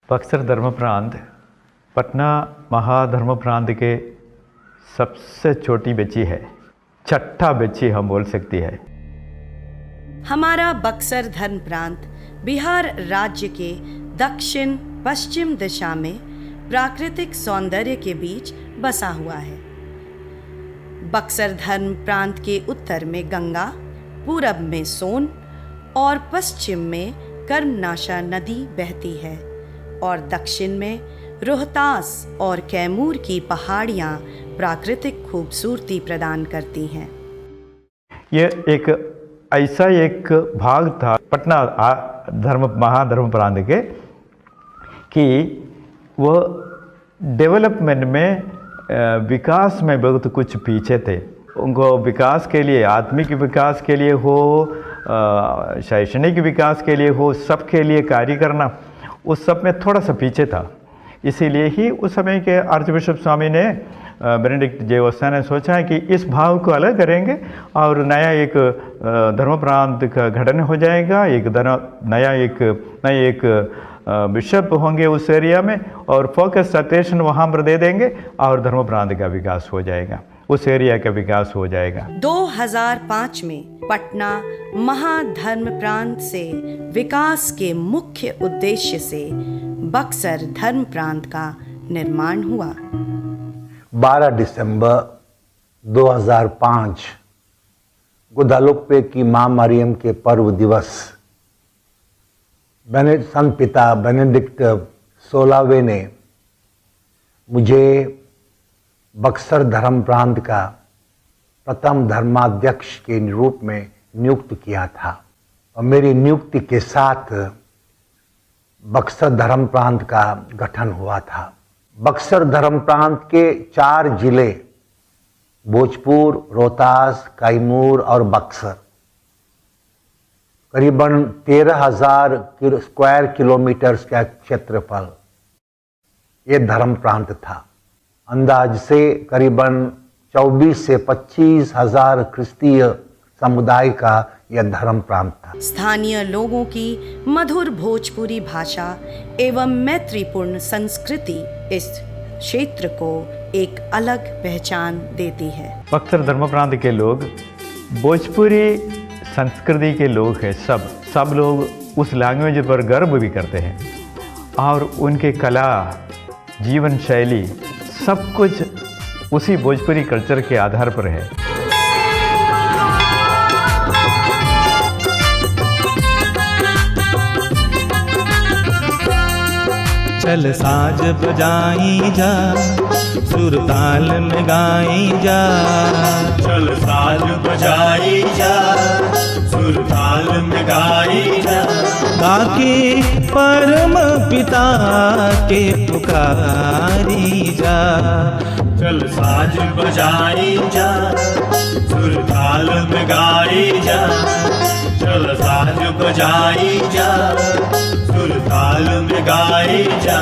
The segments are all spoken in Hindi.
बक्सर धर्म प्रांत पटना महाधर्म प्रांत के सबसे छोटी बच्ची है, छठा बच्ची हम बोल सकती है। हमारा बक्सर धर्म प्रांत बिहार राज्य के दक्षिण पश्चिम दिशा में प्राकृतिक सौंदर्य के बीच बसा हुआ है। बक्सर धर्म प्रांत के उत्तर में गंगा, पूरब में सोन और पश्चिम में कर्मनाशा नदी बहती है और दक्षिण में रोहतास और कैमूर की पहाड़ियाँ प्राकृतिक खूबसूरती प्रदान करती हैं। ये एक ऐसा एक भाग था पटना महाधर्म प्रांत के कि वो डेवलपमेंट में विकास में बहुत कुछ पीछे थे। उनको विकास के लिए, आत्मिक विकास के लिए हो, शैक्षणिक विकास के लिए हो, सबके लिए कार्य करना उस सब में थोड़ा सा पीछे था। इसीलिए ही उस समय के आर्चबिशप स्वामी ने बेनेडिक्ट जे ने सोचा है कि इस भाव को अलग करेंगे और नया एक धर्म प्रांत का गठन हो जाएगा। नए एक बिशप होंगे उस एरिया में और फोकस अटेंशन वहाँ पर दे देंगे और धर्म प्रांत का विकास हो जाएगा, उस एरिया का विकास हो जाएगा। 2005 में पटना महाधर्म प्रांत से विकास के मुख्य उद्देश्य से बक्सर धर्म प्रांत का निर्माण हुआ। 12 दिसंबर 2005 गुदालुप्पे की माँ मरियम के पर्व दिवस संत पिता बेनेडिक्ट 16वें ने मुझे बक्सर धर्म प्रांत का प्रथम धर्माध्यक्ष के रूप में नियुक्त किया था और मेरी नियुक्ति के साथ बक्सर धर्म प्रांत का गठन हुआ था। बक्सर धर्म प्रांत के 4 जिले भोजपुर, रोहतास, कैमूर और बक्सर करीबन 13,000 स्क्वायर किलोमीटर का क्षेत्रफल ये धर्म प्रांत था। अंदाज से करीबन 24 से 25,000 क्रिस्तीय समुदाय का यह धर्म प्रांत था। स्थानीय लोगों की मधुर भोजपुरी भाषा एवं मैत्रीपूर्ण संस्कृति इस क्षेत्र को एक अलग पहचान देती है। बक्सर धर्म प्रांत के लोग भोजपुरी संस्कृति के लोग हैं। सब लोग उस लैंग्वेज पर गर्व भी करते हैं और उनके कला, जीवन शैली सब कुछ उसी भोजपुरी कल्चर के आधार पर है। चल साज बजाई जा, सुर ताल में गाई जा। चल साज बजाई जा, सुर ताल में गाई जा। ताकि परम पिता के पुकारी जा। चल साज बजाई जा, सुर ताल में गाई जा। चल साज बजाई जा, सुर ताल में गाई जा।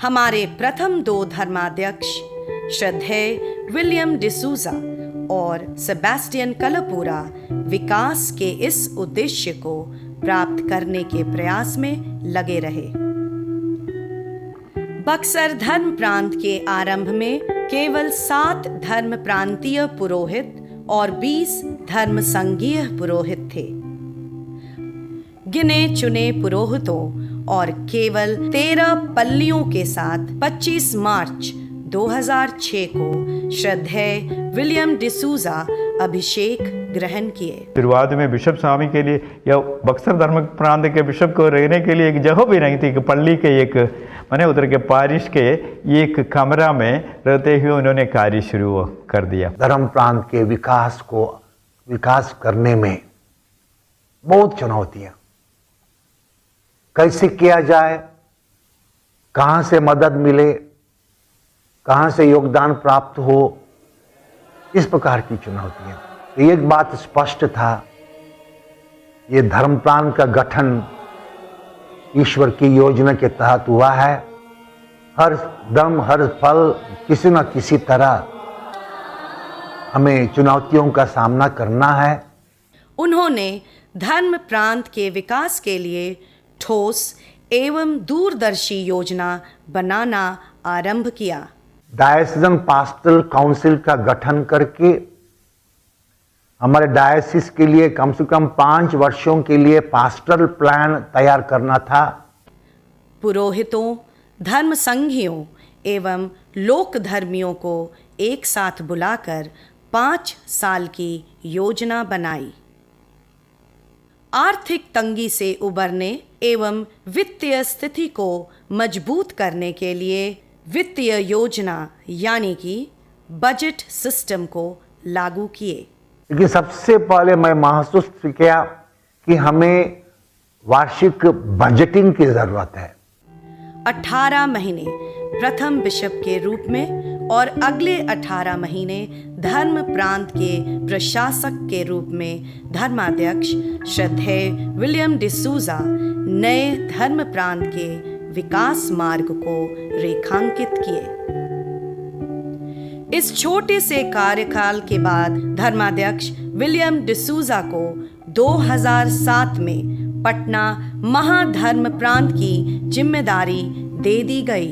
हमारे प्रथम 2 धर्माध्यक्ष श्रद्धेय विलियम डिसूजा और सेबेस्टियन कलपुरा विकास के इस उद्देश्य को प्राप्त करने के प्रयास में लगे रहे। बक्सर धर्म प्रांत के आरंभ में केवल 7 धर्म प्रांतीय पुरोहित और 20 धर्म संघीय पुरोहित थे। गिने चुने पुरोहितों और केवल 13 पल्लियों के साथ 25 मार्च 2006 को श्रद्धेय विलियम डिसूजा अभिषेक ग्रहण किए। शुरुआत में बिशप स्वामी के लिए या बक्सर धर्म प्रांत के बिशप को रहने के लिए एक जगह भी नहीं थी। पल्ली के एक माने उधर के पारिश के एक कमरा में रहते हुए उन्होंने कार्य शुरू कर दिया। धर्म प्रांत के विकास करने में बहुत चुनौतियां, कैसे किया जाए, कहाँ से मदद मिले, कहाँ से योगदान प्राप्त हो, इस प्रकार की चुनौतियां। तो एक बात स्पष्ट था ये धर्म प्रांत का गठन ईश्वर की योजना के तहत हुआ है। हर दम हर पल किसी न किसी तरह हमें चुनौतियों का सामना करना है। उन्होंने धर्म प्रांत के विकास के लिए ठोस एवं दूरदर्शी योजना बनाना आरंभ किया। डायसीजन पास्टरल काउंसिल का गठन करके हमारे डायसिस के लिए कम से कम 5 वर्षों के लिए पास्टरल प्लान तैयार करना था। पुरोहितों, धर्म संघियों एवं लोक धर्मियों को एक साथ बुलाकर 5 साल की योजना बनाई। आर्थिक तंगी से उबरने एवं वित्तीय स्थिति को मजबूत करने के लिए वित्तीय योजना यानी कि बजट सिस्टम को लागू किए। लेकिन सबसे पहले मैं महसूस किया कि हमें वार्षिक बजटिंग की जरूरत है। 18 महीने प्रथम बिशप के रूप में और अगले 18 महीने धर्म प्रांत के प्रशासक के रूप में धर्माध्यक्ष श्रद्धेय विलियम डिसूजा नए धर्म प्रांत के विकास मार्ग को रेखांकित किए। इस छोटे से कार्यकाल के बाद धर्माध्यक्ष विलियम डिसूजा को 2007 में पटना महाधर्म प्रांत की जिम्मेदारी दे दी गई।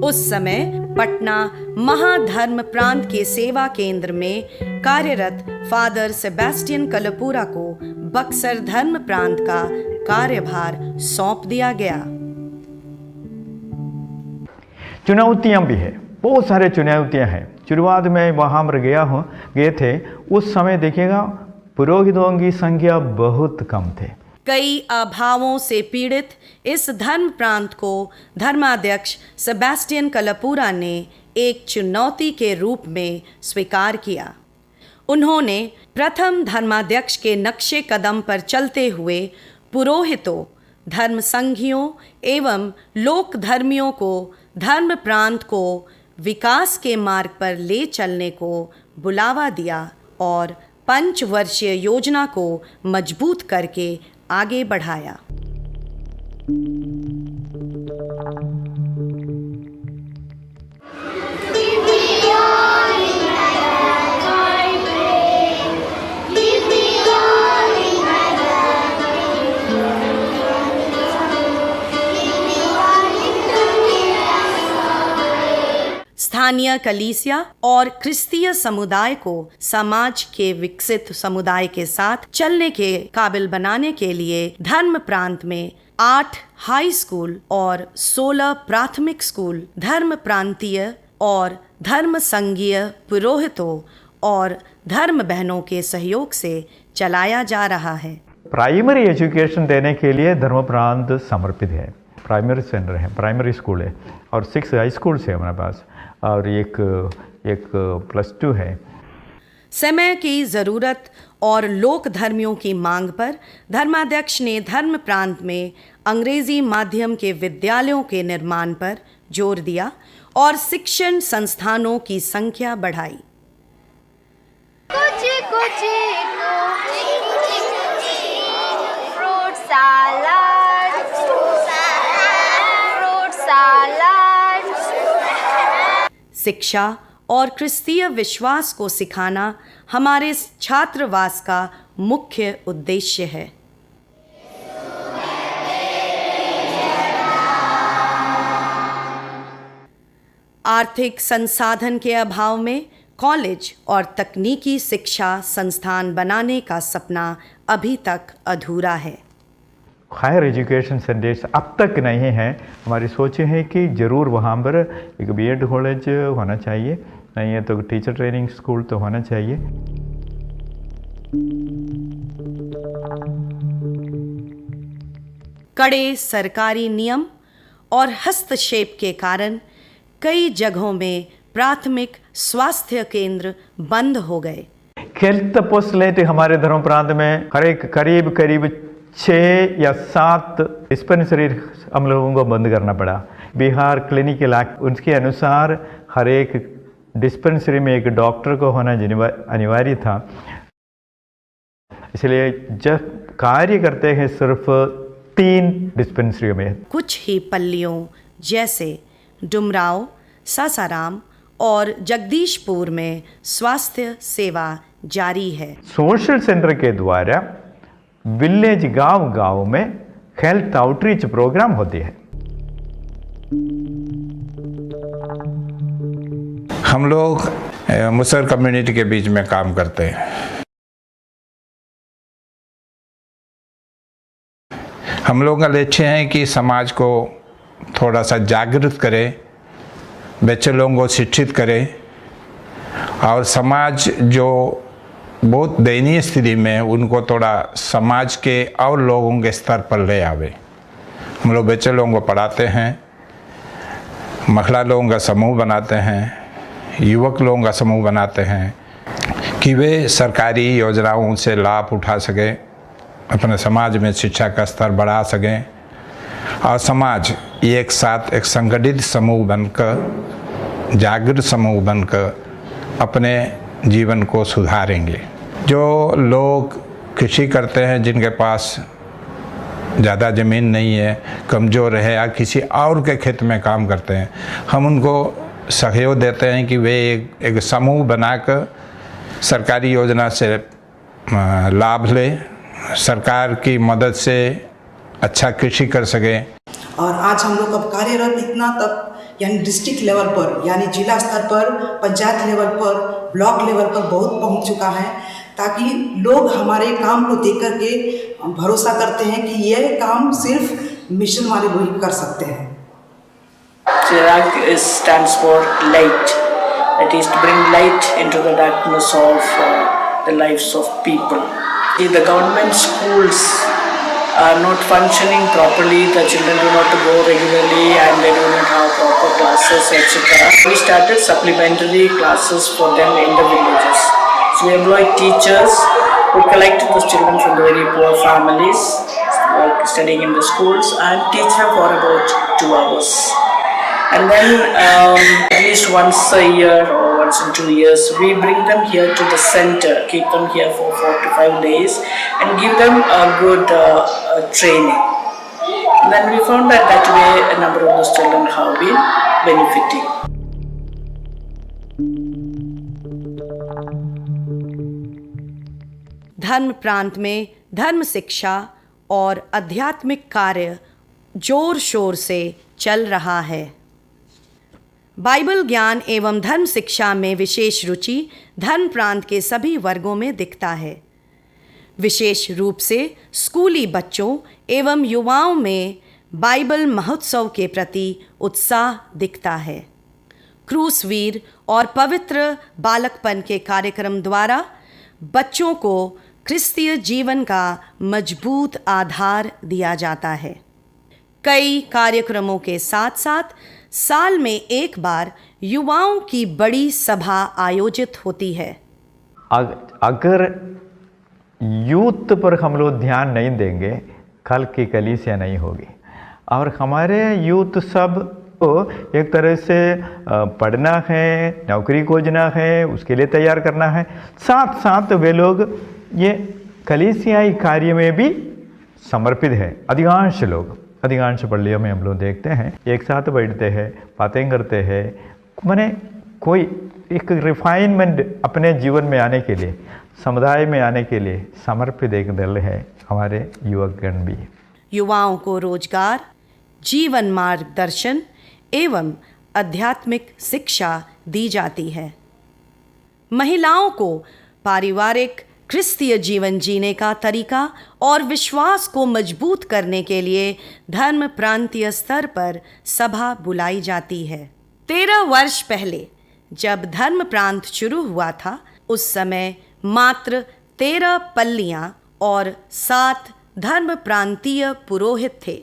उस समय पटना महाधर्म प्रांत के सेवा केंद्र में कार्यरत फादर सेबेस्टियन कलपुरा को बक्सर धर्म प्रांत का कार्यभार सौंप दिया गया। चुनौतियां भी है, बहुत सारे चुनौतियां हैं। शुरुआत में वहाँ पर गए थे, उस समय देखिएगा पुरोहितों की संख्या बहुत कम थे। कई अभावों से पीड़ित इस धर्म प्रांत को धर्माध्यक्ष सेबेस्टियन कलपुरा ने एक चुनौती के रूप में स्वीकार किया। उन्होंने प्रथम धर्माध्यक्ष के नक्शे कदम पर चलते हुए पुरोहितों, धर्म संघियों एवं लोक धर्मियों को धर्म प्रांत को विकास के मार्ग पर ले चलने को बुलावा दिया और 5 वर्षीय योजना को मजबूत करके आगे बढ़ाया। स्थानीय कलीसिया और क्रिस्तीय समुदाय को समाज के विकसित समुदाय के साथ चलने के काबिल बनाने के लिए धर्म प्रांत में 8 हाई स्कूल और 16 प्राथमिक स्कूल धर्म प्रांतीय और धर्म संघीय पुरोहितों और धर्म बहनों के सहयोग से चलाया जा रहा है। प्राइमरी एजुकेशन देने के लिए धर्म प्रांत समर्पित है। प्राइमरी सेंटर है, प्राइमरी स्कूल है और 6 हाई स्कूल्स है हमारे पास और एक +2 है। समय की ज़रूरत और लोक धर्मियों की मांग पर धर्माध्यक्ष ने धर्म प्रांत में अंग्रेजी माध्यम के विद्यालयों के निर्माण पर जोर दिया और शिक्षण संस्थानों की संख्या बढ़ाई। शिक्षा और क्रिस्तीय विश्वास को सिखाना हमारे छात्रवास का मुख्य उद्देश्य है। आर्थिक संसाधन के अभाव में कॉलेज और तकनीकी शिक्षा संस्थान बनाने का सपना अभी तक अधूरा है। हायर एजुकेशन सेंटर्स अब तक नहीं है। हमारी सोच है कि ज़रूर वहाँ पर एक बीएड कॉलेज होना चाहिए, नहीं है तो टीचर ट्रेनिंग स्कूल तो होना चाहिए। कड़े सरकारी नियम और हस्तक्षेप के कारण कई जगहों में प्राथमिक स्वास्थ्य केंद्र बंद हो गए। हेल्थ फैसिलिटी हमारे धर्म प्रांत में करीब 6 या 7 डिस्पेंसरी हम लोगों को बंद करना पड़ा। बिहार क्लिनिकल एक्ट उसके अनुसार हर एक डिस्पेंसरी में एक डॉक्टर को होना अनिवार्य था। इसलिए जब कार्य करते हैं सिर्फ 3 डिस्पेंसरियों में। कुछ ही पल्लियों जैसे डुमराव, सासाराम और जगदीशपुर में स्वास्थ्य सेवा जारी है। सोशल सेंटर के द्वारा विलेज गांव में हेल्थ आउटरीच प्रोग्राम होती है। हम लोग मुसहर कम्युनिटी के बीच में काम करते हैं। हम लोग का लक्ष्य है कि समाज को थोड़ा सा जागृत करें, बच्चे लोगों को शिक्षित करें और समाज जो बहुत दयनीय स्थिति में उनको थोड़ा समाज के और लोगों के स्तर पर ले आवे। हम लोग बच्चे लोगों को पढ़ाते हैं, महिला लोगों का समूह बनाते हैं, युवक लोगों का समूह बनाते हैं कि वे सरकारी योजनाओं से लाभ उठा सकें, अपने समाज में शिक्षा का स्तर बढ़ा सकें और समाज एक साथ एक संगठित समूह बनकर, जागृत समूह बनकर अपने जीवन को सुधारेंगे। जो लोग कृषि करते हैं, जिनके पास ज़्यादा ज़मीन नहीं है, कमज़ोर है या किसी और के खेत में काम करते हैं, हम उनको सहयोग देते हैं कि वे एक समूह बनाकर सरकारी योजना से लाभ लें, सरकार की मदद से अच्छा कृषि कर सकें। और आज हम लोग अब कार्यरत इतना तक यानी डिस्ट्रिक्ट लेवल पर, यानी जिला स्तर पर, पंचायत लेवल पर, ब्लॉक लेवल पर बहुत पहुंच चुका है, ताकि लोग हमारे काम को देख कर के भरोसा करते हैं कि यह काम सिर्फ मिशन वाले लोग ही कर सकते हैं। Chirag stands for light. That is to bring light into the darkness of the lives of people. The government schools are not functioning properly. The children do not go regularly and they do not have proper classes, etc. We started supplementary classes for them in the villages. So we employ teachers who collect those children from the very poor families studying in the schools and teach them for about 2 hours. And then at least once a year or once in 2 years, we bring them here to the center, keep them here for 4 to 5 days and give them a good training. And then we found that way a number of those children have been benefiting. धर्म प्रांत में धर्म शिक्षा और आध्यात्मिक कार्य जोर शोर से चल रहा है। बाइबल ज्ञान एवं धर्म शिक्षा में विशेष रुचि धर्म प्रांत के सभी वर्गों में दिखता है। विशेष रूप से स्कूली बच्चों एवं युवाओं में बाइबल महोत्सव के प्रति उत्साह दिखता है। क्रूसवीर और पवित्र बालकपन के कार्यक्रम द्वारा बच्चों को क्रिस्तीय जीवन का मजबूत आधार दिया जाता है। कई कार्यक्रमों के साथ साथ साल में एक बार युवाओं की बड़ी सभा आयोजित होती है। अगर यूथ पर हम लोग ध्यान नहीं देंगे, कल की कलीसिया नहीं होगी। और हमारे यूथ सब को एक तरह से पढ़ना है, नौकरी खोजना है, उसके लिए तैयार करना है, साथ साथ वे लोग ये कलीसियाई कार्य में भी समर्पित है। अधिकांश पल्लियों में हम लोग देखते हैं एक साथ बैठते हैं, बातें करते हैं, माने कोई एक रिफाइनमेंट अपने जीवन में आने के लिए, समुदाय में आने के लिए समर्पित एक दल है हमारे युवकगण भी। युवाओं को रोजगार, जीवन मार्गदर्शन एवं आध्यात्मिक शिक्षा दी जाती है। महिलाओं को पारिवारिक क्रिस्तीय जीवन जीने का तरीका और विश्वास को मजबूत करने के लिए धर्म प्रांतीय स्तर पर सभा बुलाई जाती है। 13 वर्ष पहले जब धर्म प्रांत शुरू हुआ था, उस समय मात्र 13 पल्लियां और 7 धर्म प्रांतीय पुरोहित थे।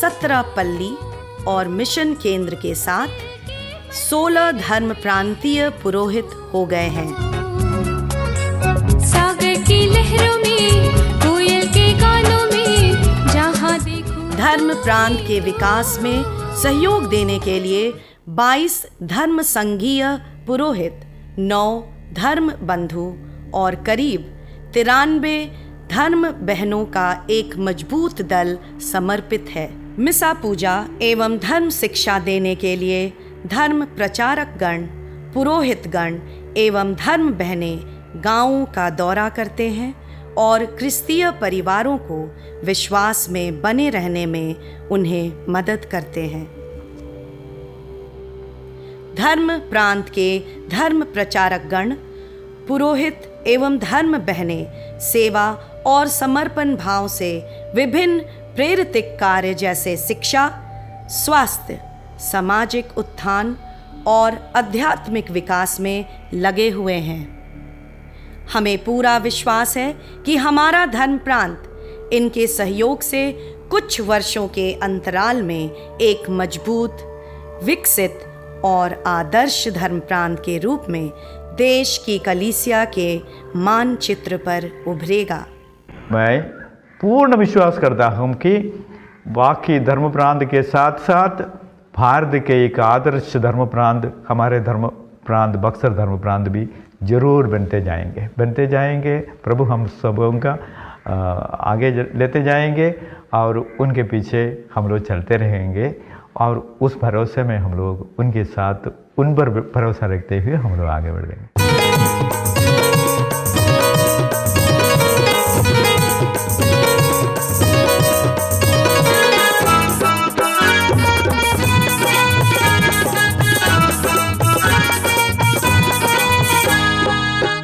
17 पल्ली और मिशन केंद्र के साथ 16 धर्म प्रांतीय पुरोहित हो गए हैं। सागर की लहरों में, कोयल के गानों में, जहाँ देखो। धर्म प्रांत के विकास में सहयोग देने के लिए 22 धर्म संघीय पुरोहित, 9 धर्म बंधु और करीब 93 धर्म बहनों का एक मजबूत दल समर्पित है। मिसा पूजा एवं धर्म शिक्षा देने के लिए धर्म प्रचारक गण, पुरोहित गण एवं धर्म बहनें गांवों का दौरा करते हैं और क्रिस्तीय परिवारों को विश्वास में बने रहने में उन्हें मदद करते हैं। धर्म प्रांत के धर्म प्रचारक गण, पुरोहित एवं धर्म बहनें सेवा और समर्पण भाव से विभिन्न प्रेरितिक कार्य जैसे शिक्षा, स्वास्थ्य, सामाजिक उत्थान और आध्यात्मिक विकास में लगे हुए हैं। हमें पूरा विश्वास है कि हमारा धर्म प्रांत इनके सहयोग से कुछ वर्षों के अंतराल में एक मजबूत, विकसित और आदर्श धर्म प्रांत के रूप में देश की कलीसिया के मानचित्र पर उभरेगा। मैं पूर्ण विश्वास करता हूँ कि बाकी धर्म प्रांत के साथ साथ भारत के एक आदर्श धर्म प्रांत, हमारे धर्म प्रांत बक्सर धर्म प्रांत भी जरूर बनते जाएंगे। प्रभु हम सबों का आगे लेते जाएंगे और उनके पीछे हम लोग चलते रहेंगे और उस भरोसे में हम लोग उनके साथ उन पर भरोसा रखते हुए हम लोग आगे बढ़ेंगे।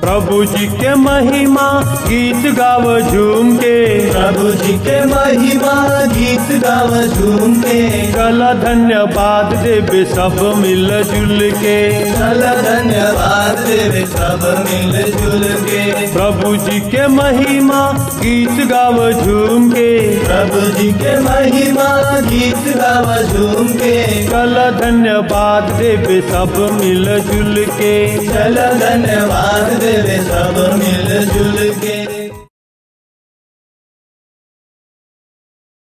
प्रभु जी के महिमा गीत गाव झूम के, प्रभु जी के महिमा गीत गाव झूम के, चल धन्यवाद देवे सब मिल जुल के, चल धन्यवाद देवे सब मिल जुल के। प्रभु जी के महिमा गीत गाव झूम के, प्रभु जी के महिमा गीत गाव झूम के, चल धन्यवाद देवे सब मिल जुल के, चल धन्यवाद देवे सब मिल जुल के।